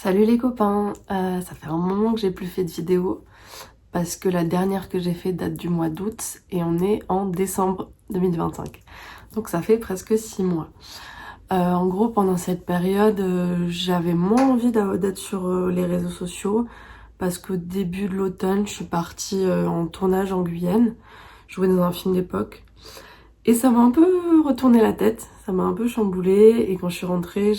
Salut les copains, ça fait un moment que j'ai plus fait de vidéo parce que la dernière que j'ai fait date du mois d'août et on est en décembre 2025. Donc ça fait presque 6 mois. En gros, pendant cette période, j'avais moins envie d'être sur les réseaux sociaux parce qu'au début de l'automne, je suis partie en tournage en Guyane, jouer dans un film d'époque. Et ça m'a un peu retourné la tête, ça m'a un peu chamboulée et quand je suis rentrée,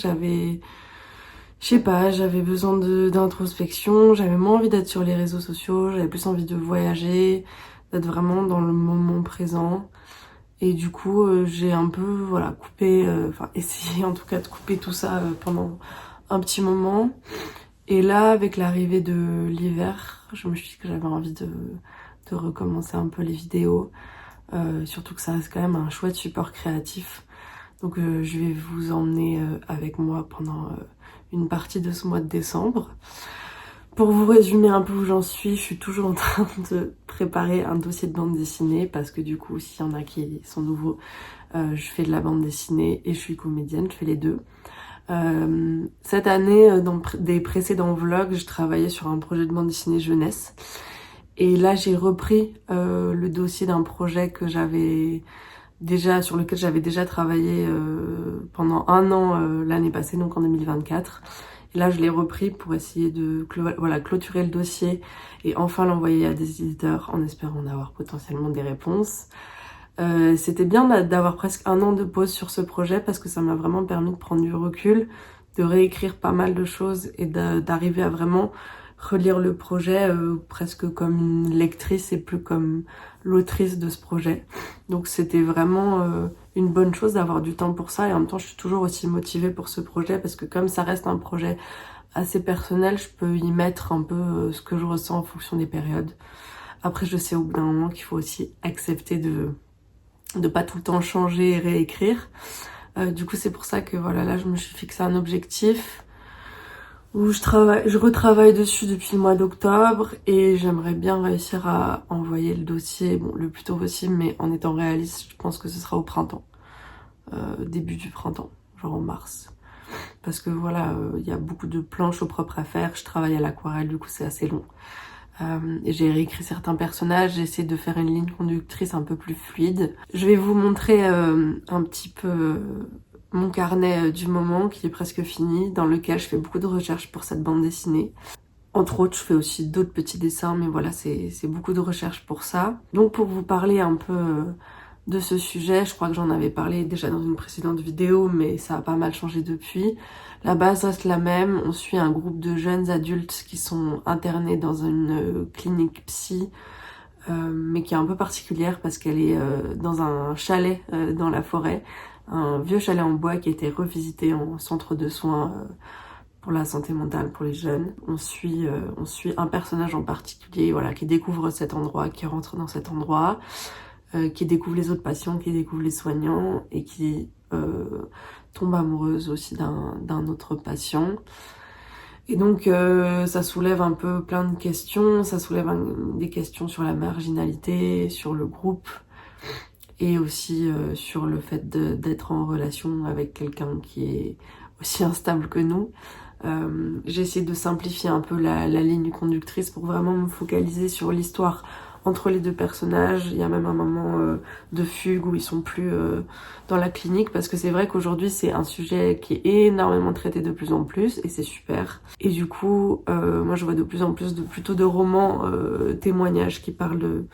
je sais pas, j'avais besoin d'introspection, j'avais moins envie d'être sur les réseaux sociaux, j'avais plus envie de voyager, d'être vraiment dans le moment présent. Et du coup, j'ai un peu, voilà, coupé, enfin essayé en tout cas de couper tout ça pendant un petit moment. Et là, avec l'arrivée de l'hiver, je me suis dit que j'avais envie de recommencer un peu les vidéos. Surtout que ça reste quand même un chouette support créatif. Donc je vais vous emmener avec moi pendant une partie de ce mois de décembre. Pour vous résumer un peu où j'en suis, je suis toujours en train de préparer un dossier de bande dessinée parce que du coup, s'il y en a qui sont nouveaux, je fais de la bande dessinée et je suis comédienne, je fais les deux. Cette année, dans des précédents vlogs, je travaillais sur un projet de bande dessinée jeunesse. Et là, j'ai repris le dossier d'un projet que sur lequel j'avais déjà travaillé pendant un an l'année passée, donc en 2024. Et là, je l'ai repris pour essayer de clôturer le dossier et enfin l'envoyer à des éditeurs en espérant avoir potentiellement des réponses. C'était bien d'avoir presque un an de pause sur ce projet parce que ça m'a vraiment permis de prendre du recul, de réécrire pas mal de choses et d'arriver à vraiment relire le projet presque comme une lectrice et plus comme l'autrice de ce projet. Donc c'était vraiment une bonne chose d'avoir du temps pour ça et en même temps je suis toujours aussi motivée pour ce projet parce que comme ça reste un projet assez personnel, je peux y mettre un peu ce que je ressens en fonction des périodes. Après je sais au bout d'un moment qu'il faut aussi accepter de pas tout le temps changer et réécrire. Du coup c'est pour ça que voilà, là je me suis fixé un objectif où je retravaille dessus depuis le mois d'octobre et j'aimerais bien réussir à envoyer le dossier le plus tôt possible, mais en étant réaliste, je pense que ce sera au printemps, début du printemps, genre en mars. Parce que voilà, il y a beaucoup de planches au propre à faire, je travaille à l'aquarelle, du coup c'est assez long. Et j'ai réécrit certains personnages, j'ai essayé de faire une ligne conductrice un peu plus fluide. Je vais vous montrer un petit peu mon carnet du moment qui est presque fini, dans lequel je fais beaucoup de recherches pour cette bande dessinée. Entre autres, je fais aussi d'autres petits dessins, mais voilà, c'est beaucoup de recherches pour ça. Donc pour vous parler un peu de ce sujet, je crois que j'en avais parlé déjà dans une précédente vidéo, mais ça a pas mal changé depuis. La base reste la même, on suit un groupe de jeunes adultes qui sont internés dans une clinique psy, mais qui est un peu particulière parce qu'elle est dans un chalet dans la forêt, un vieux chalet en bois qui a été revisité en centre de soins pour la santé mentale pour les jeunes. On suit un personnage en particulier, voilà, qui découvre cet endroit, qui rentre dans cet endroit, qui découvre les autres patients, qui découvre les soignants et qui tombe amoureuse aussi d'un autre patient. Et donc ça soulève un peu plein de questions, ça soulève des questions sur la marginalité, sur le groupe et aussi sur le fait d'être en relation avec quelqu'un qui est aussi instable que nous. J'ai essayé de simplifier un peu la ligne conductrice pour vraiment me focaliser sur l'histoire entre les deux personnages. Il y a même un moment de fugue où ils sont plus dans la clinique parce que c'est vrai qu'aujourd'hui c'est un sujet qui est énormément traité de plus en plus et c'est super. Et du coup moi je vois de plus en plus plutôt de romans témoignages qui parlent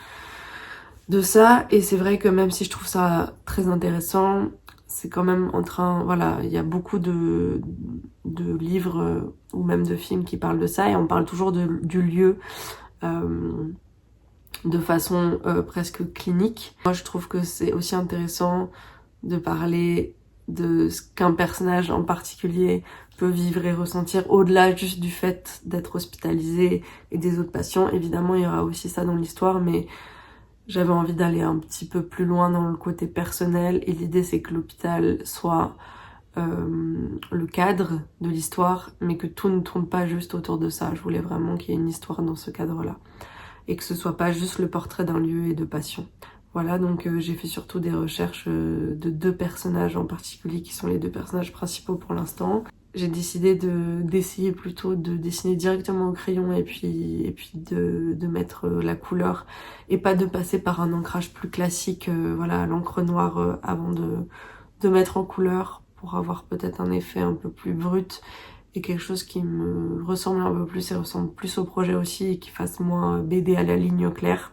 de ça et c'est vrai que même si je trouve ça très intéressant, c'est quand même en train, voilà, il y a beaucoup de livres ou même de films qui parlent de ça et on parle toujours du lieu de façon presque clinique. Moi je trouve que c'est aussi intéressant de parler de ce qu'un personnage en particulier peut vivre et ressentir au-delà juste du fait d'être hospitalisé et des autres patients. Évidemment il y aura aussi ça dans l'histoire, mais j'avais envie d'aller un petit peu plus loin dans le côté personnel et l'idée c'est que l'hôpital soit le cadre de l'histoire mais que tout ne tourne pas juste autour de ça. Je voulais vraiment qu'il y ait une histoire dans ce cadre-là et que ce soit pas juste le portrait d'un lieu et de patients. Voilà, donc j'ai fait surtout des recherches de deux personnages en particulier qui sont les deux personnages principaux pour l'instant. j'ai décidé d'essayer plutôt de dessiner directement au crayon et puis de mettre la couleur et pas de passer par un ancrage plus classique, voilà, à l'encre noire avant de mettre en couleur pour avoir peut-être un effet un peu plus brut et quelque chose qui me ressemble un peu plus et ressemble plus au projet aussi et qui fasse moins BD à la ligne claire.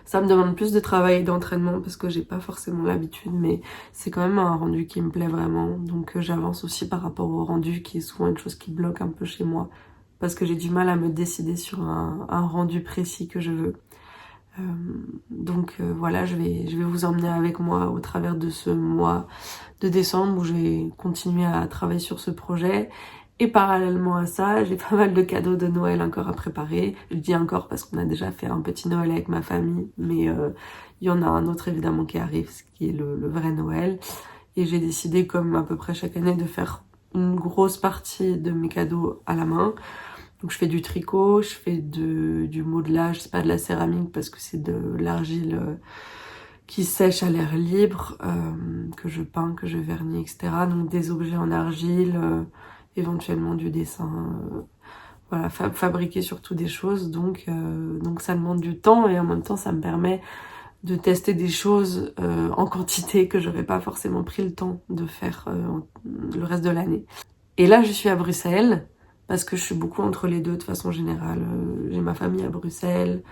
Ça me demande plus de travail et d'entraînement parce que j'ai pas forcément l'habitude, mais c'est quand même un rendu qui me plaît vraiment. Donc j'avance aussi par rapport au rendu qui est souvent une chose qui bloque un peu chez moi parce que j'ai du mal à me décider sur un rendu précis que je veux. Donc voilà, je vais vous emmener avec moi au travers de ce mois de décembre où je vais continuer à travailler sur ce projet. Et parallèlement à ça, j'ai pas mal de cadeaux de Noël encore à préparer. Je dis encore parce qu'on a déjà fait un petit Noël avec ma famille, mais il y en a un autre évidemment qui arrive, ce qui est le vrai Noël. Et j'ai décidé, comme à peu près chaque année, de faire une grosse partie de mes cadeaux à la main. Donc je fais du tricot, je fais du modelage, c'est pas de la céramique parce que c'est de l'argile qui sèche à l'air libre, que je peins, que je vernis, etc. Donc des objets en argile, éventuellement du dessin, voilà, fabriquer surtout des choses. Donc ça demande du temps et en même temps ça me permet de tester des choses en quantité que j'aurais pas forcément pris le temps de faire le reste de l'année. Et là je suis à Bruxelles parce que je suis beaucoup entre les deux de façon générale. J'ai ma famille à Bruxelles,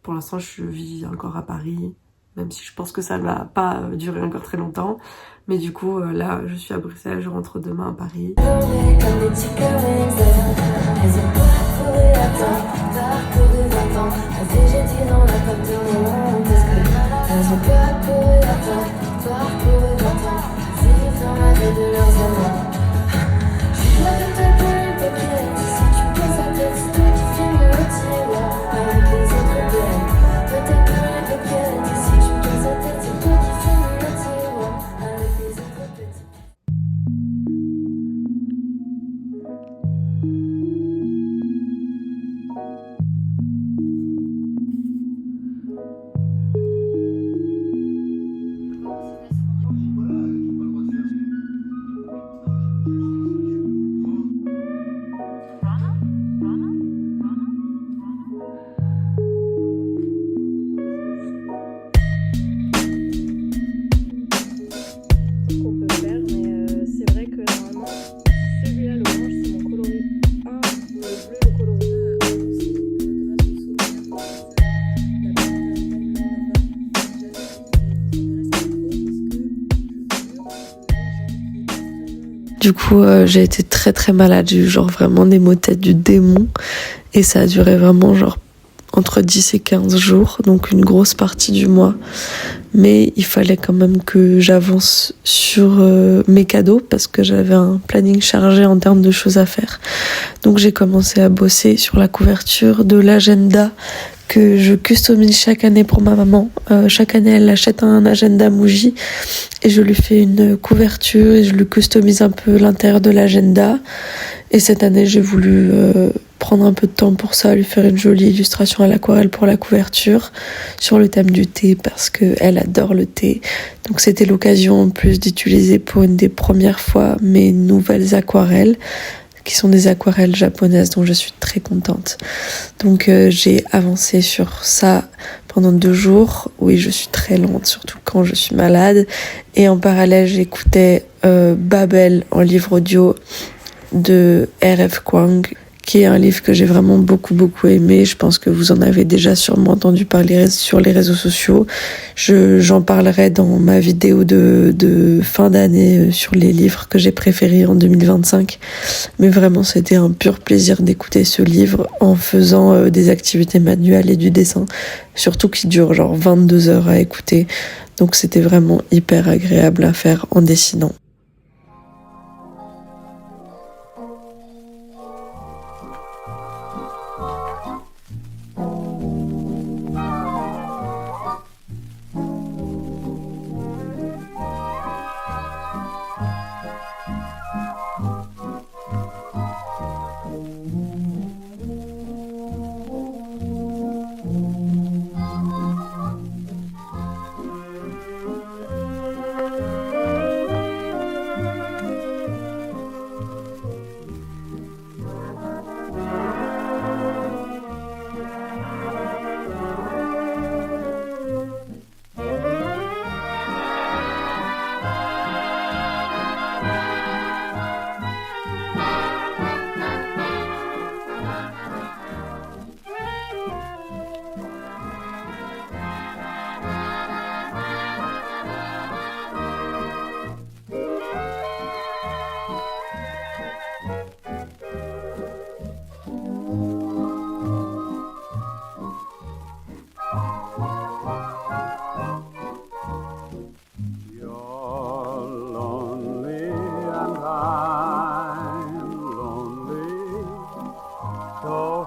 pour l'instant je vis encore à Paris, même si je pense que ça ne va pas durer encore très longtemps. Mais du coup, là, je suis à Bruxelles, je rentre demain à Paris. Du coup, j'ai été très très malade, j'ai eu genre vraiment des maux de tête du démon et ça a duré vraiment genre entre 10 et 15 jours, donc une grosse partie du mois. Mais il fallait quand même que j'avance sur mes cadeaux parce que j'avais un planning chargé en termes de choses à faire. Donc j'ai commencé à bosser sur la couverture de l'agenda que je customise chaque année pour ma maman. Chaque année, elle achète un agenda Muji et je lui fais une couverture et je lui customise un peu l'intérieur de l'agenda. Et cette année, j'ai voulu prendre un peu de temps pour ça, lui faire une jolie illustration à l'aquarelle pour la couverture sur le thème du thé parce qu'elle adore le thé. Donc c'était l'occasion en plus d'utiliser pour une des premières fois mes nouvelles aquarelles, qui sont des aquarelles japonaises dont je suis très contente. Donc j'ai avancé sur ça pendant 2 jours. Oui, je suis très lente, surtout quand je suis malade. Et en parallèle, j'écoutais Babel en livre audio de R.F. Kuang, qui est un livre que j'ai vraiment beaucoup aimé. Je pense que vous en avez déjà sûrement entendu parler sur les réseaux sociaux. J'en parlerai dans ma vidéo de fin d'année sur les livres que j'ai préférés en 2025. Mais vraiment, c'était un pur plaisir d'écouter ce livre en faisant des activités manuelles et du dessin, surtout qui dure genre 22 heures à écouter. Donc c'était vraiment hyper agréable à faire en dessinant.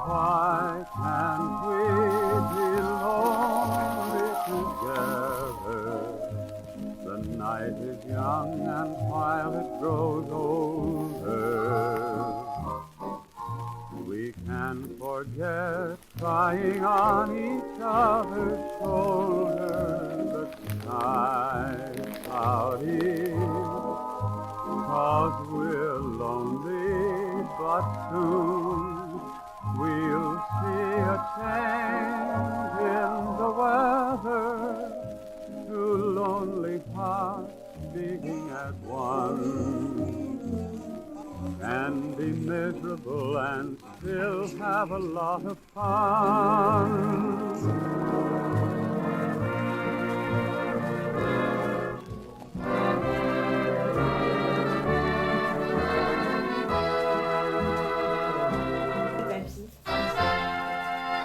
why can't we be lonely together? The night is young and while it grows older, we can forget crying on each other's shoulder. The sky's cloudy, 'cause we're lonely, but soon we'll see a change in the weather. Two lonely hearts beating as one can be miserable and still have a lot of fun.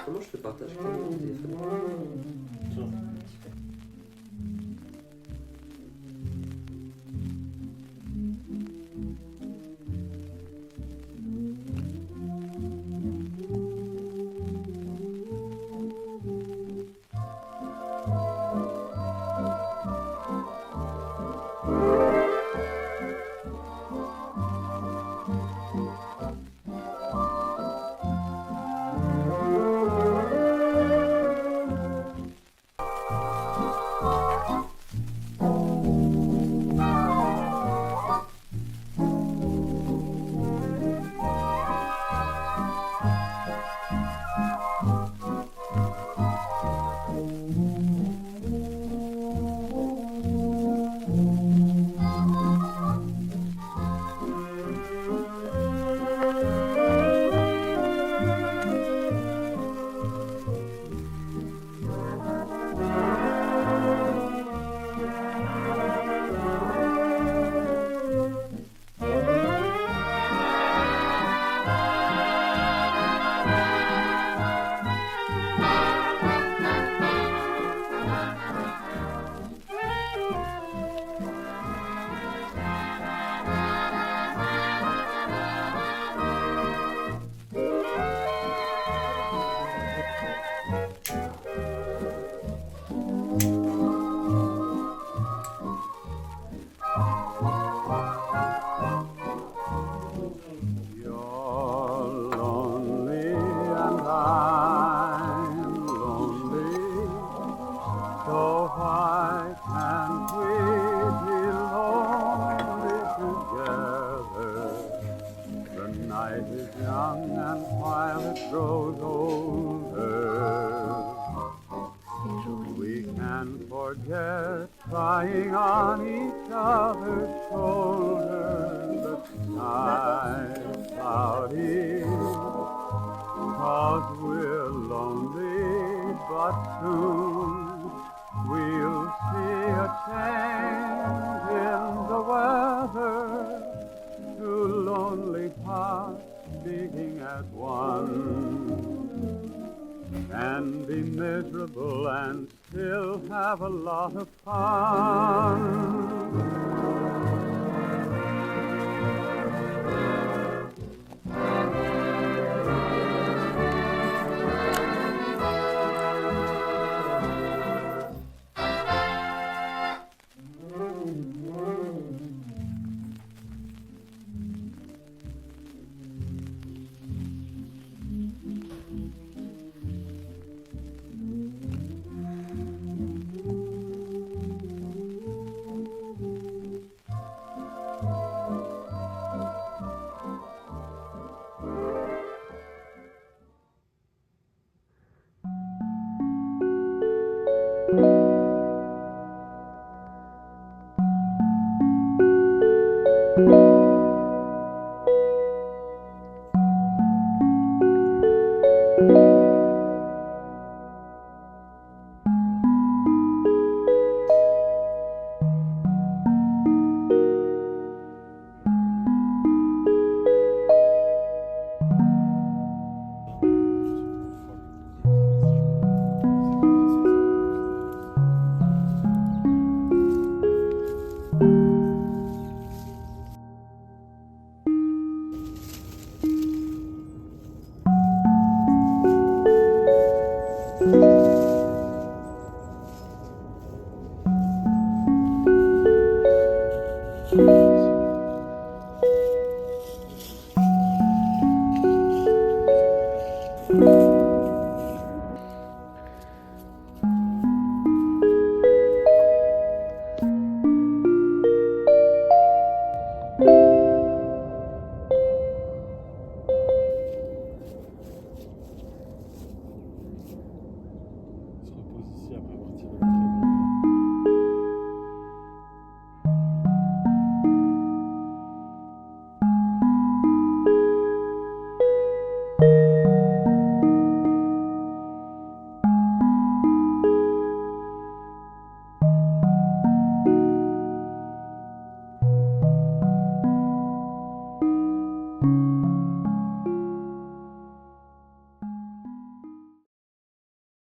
Comment je te partage mon téléphone? Forget crying on each other's shoulders. The sky's cloudy, 'cause we're lonely, but soon we'll see a change in the weather. Two lonely hearts beating as one can be miserable and still have a lot of fun.